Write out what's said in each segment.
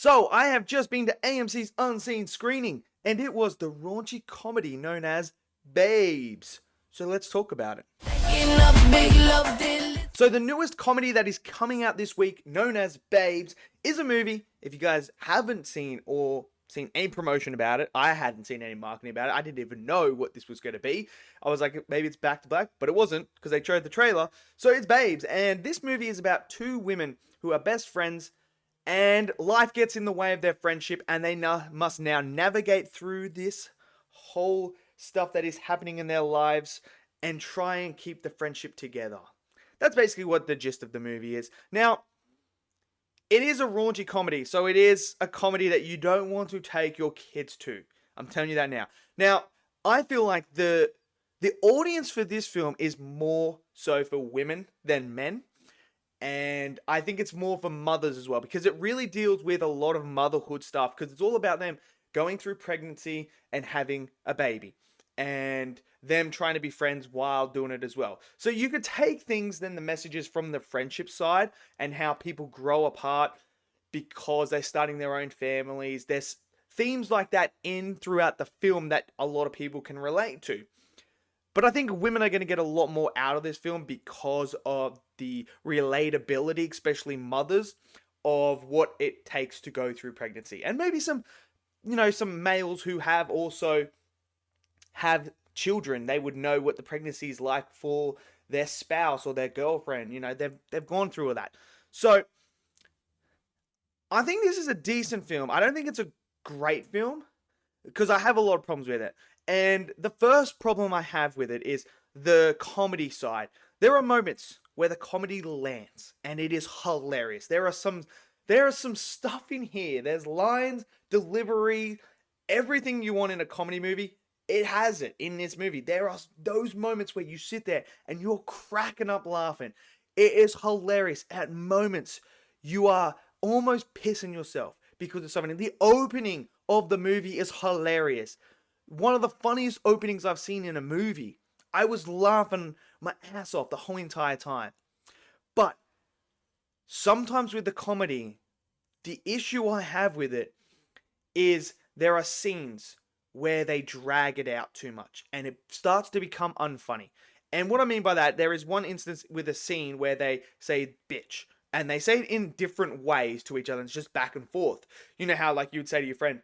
So, I have just been to AMC's Unseen screening, and it was the raunchy comedy known as Babes. So, let's talk about it. So, the newest comedy that is coming out this week, known as Babes, is a movie. If you guys haven't seen or seen any promotion about it, I hadn't seen any marketing about it. I didn't even know what this was going to be. I was like, maybe it's Back to Black, but it wasn't because they showed the trailer. So, it's Babes, and this movie is about two women who are best friends. And life gets in the way of their friendship, and they must now navigate through this whole stuff that is happening in their lives and try and keep the friendship together. That's basically what the gist of the movie is. Now, it is a raunchy comedy, so it is a comedy that you don't want to take your kids to. I'm telling you that now. Now, I feel like the audience for this film is more so for women than men. And I think it's more for mothers as well, because it really deals with a lot of motherhood stuff, because it's all about them going through pregnancy and having a baby and them trying to be friends while doing it as well. So you could take things, then the messages from the friendship side and how people grow apart because they're starting their own families. There's themes like that in throughout the film that a lot of people can relate to. But I think women are going to get a lot more out of this film because of the relatability, especially mothers, of what it takes to go through pregnancy. And maybe some males who have also have children, they would know what the pregnancy is like for their spouse or their girlfriend. They've gone through all that. So I think this is a decent film. I don't think it's a great film because I have a lot of problems with it. And the first problem I have with it is the comedy side. There are moments where the comedy lands and it is hilarious. There are some stuff in here. There's lines, delivery, everything you want in a comedy movie. It has it in this movie. There are those moments where you sit there and you're cracking up laughing. It is hilarious. At moments, you are almost pissing yourself because of something. The opening of the movie is hilarious. One of the funniest openings I've seen in a movie. I was laughing my ass off the whole entire time. But sometimes with the comedy, the issue I have with it is there are scenes where they drag it out too much and it starts to become unfunny. And what I mean by that, there is one instance with a scene where they say bitch. And they say it in different ways to each other. It's just back and forth. You know how like you would say to your friend,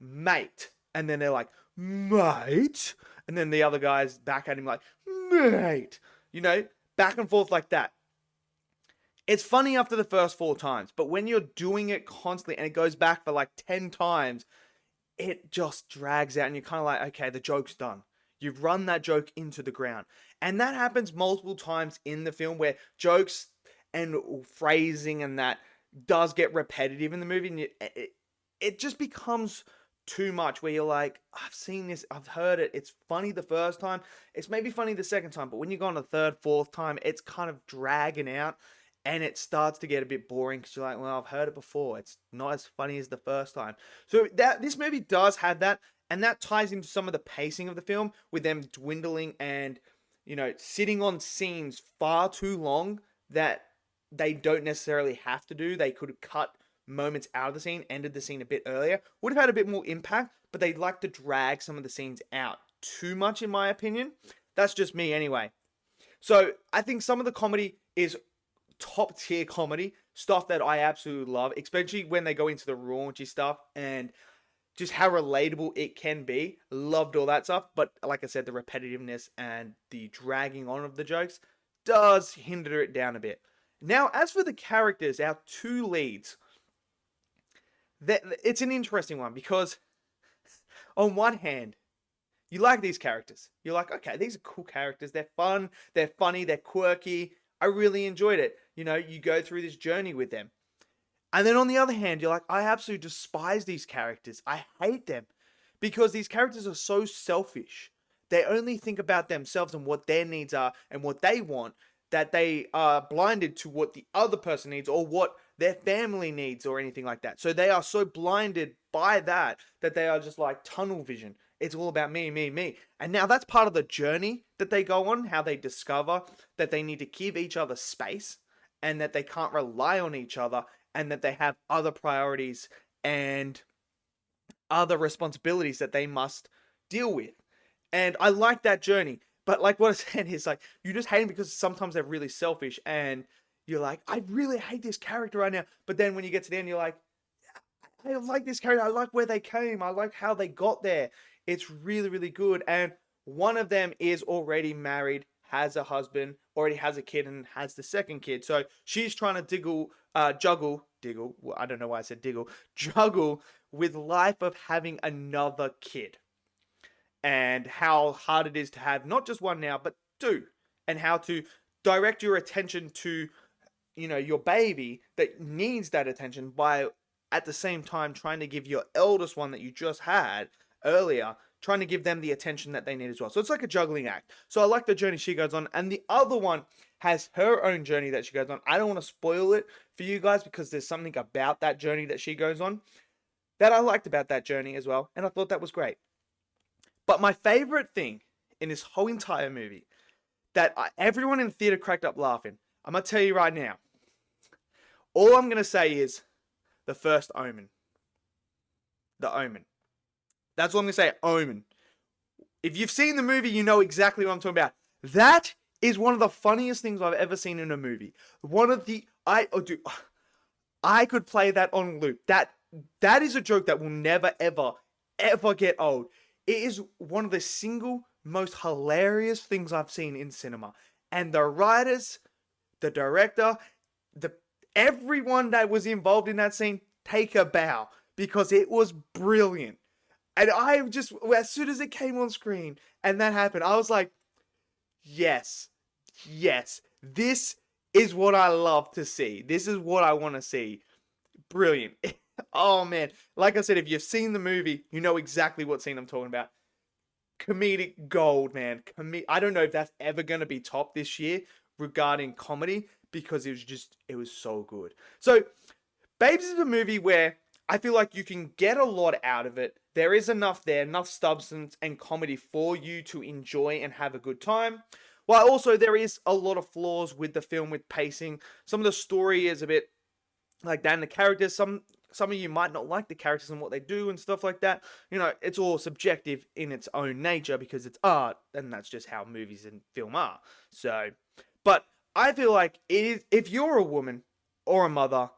mate. And then they're like, mate. And then the other guy's back at him like, mate. Back and forth like that. It's funny after the first 4 times. But when you're doing it constantly and it goes back for like 10 times, it just drags out and you're kind of like, okay, the joke's done. You've run that joke into the ground. And that happens multiple times in the film where jokes and phrasing and that does get repetitive in the movie. And it just becomes too much where you're like, I've seen this, I've heard it, it's funny the first time, it's maybe funny the second time, but when you go on the third, fourth time, it's kind of dragging out and it starts to get a bit boring because you're like, well, I've heard it before, it's not as funny as the first time. So this movie does have that, and that ties into some of the pacing of the film with them dwindling and sitting on scenes far too long that they don't necessarily have to do. They could have cut moments out of the scene, ended the scene a bit earlier, would have had a bit more impact, but they'd like to drag some of the scenes out too much, in my opinion. That's just me anyway. So I think some of the comedy is top tier comedy, stuff that I absolutely love, especially when they go into the raunchy stuff and just how relatable it can be. Loved all that stuff, but like I said, the repetitiveness and the dragging on of the jokes does hinder it down a bit. Now, as for the characters, our 2 leads, it's an interesting one because on one hand, you like these characters. You're like, okay, these are cool characters. They're fun. They're funny. They're quirky. I really enjoyed it. You go through this journey with them. And then on the other hand, you're like, I absolutely despise these characters. I hate them because these characters are so selfish. They only think about themselves and what their needs are and what they want, that they are blinded to what the other person needs or what their family needs or anything like that. So they are so blinded by that they are just like tunnel vision. It's all about me, me, me. And now that's part of the journey that they go on, how they discover that they need to give each other space and that they can't rely on each other and that they have other priorities and other responsibilities that they must deal with. And I like that journey. But like what I said is like, you just hate them because sometimes they're really selfish and you're like, I really hate this character right now. But then when you get to the end, you're like, I like this character. I like where they came. I like how they got there. It's really, really good. And one of them is already married, has a husband, already has a kid, and has the second kid. So she's trying to juggle. Well, I don't know why I said diggle. Juggle with life of having another kid, and how hard it is to have not just one now, but two, and how to direct your attention to, your baby that needs that attention by at the same time trying to give your eldest one that you just had earlier, trying to give them the attention that they need as well. So it's like a juggling act. So I like the journey she goes on. And the other one has her own journey that she goes on. I don't want to spoil it for you guys because there's something about that journey that she goes on that I liked about that journey as well. And I thought that was great. But my favorite thing in this whole entire movie that everyone in the theater cracked up laughing, I'm going to tell you right now. All I'm going to say is the first Omen. The Omen. That's what I'm going to say, Omen. If you've seen the movie, you know exactly what I'm talking about. That is one of the funniest things I've ever seen in a movie. I could play that on loop. That is a joke that will never, ever, ever get old. It is one of the single most hilarious things I've seen in cinema. And the writers, the director, everyone that was involved in that scene, take a bow. Because it was brilliant. And as soon as it came on screen and that happened, I was like, yes, this is what I love to see. This is what I want to see. Brilliant. Oh man. Like I said, if you've seen the movie, you know exactly what scene I'm talking about. Comedic gold, man. I don't know if that's ever going to be topped this year regarding comedy because it was so good. So, Babes is a movie where I feel like you can get a lot out of it. There is enough substance and comedy for you to enjoy and have a good time. While also there is a lot of flaws with the film, with pacing. Some of the story is a bit like that, and the characters, some of you might not like the characters and what they do and stuff like that. It's all subjective in its own nature because it's art, and that's just how movies and film are. So, but I feel like if you're a woman or a mother,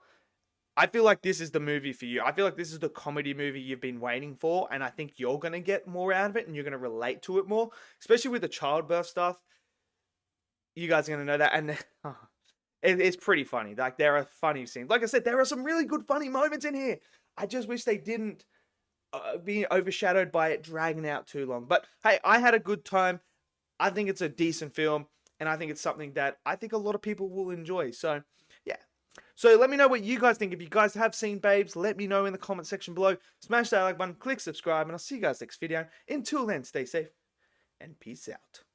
I feel like this is the movie for you. I feel like this is the comedy movie you've been waiting for, and I think you're going to get more out of it, and you're going to relate to it more, especially with the childbirth stuff. You guys are going to know that, and it's pretty funny. Like, there are funny scenes. Like I said, there are some really good funny moments in here. I just wish they didn't be overshadowed by it dragging out too long. But hey, I had a good time. I think it's a decent film, and I think it's something that I think a lot of people will enjoy. So, yeah. So let me know what you guys think. If you guys have seen Babes, let me know in the comment section below. Smash that like button, click subscribe, and I'll see you guys next video. Until then, stay safe, and peace out.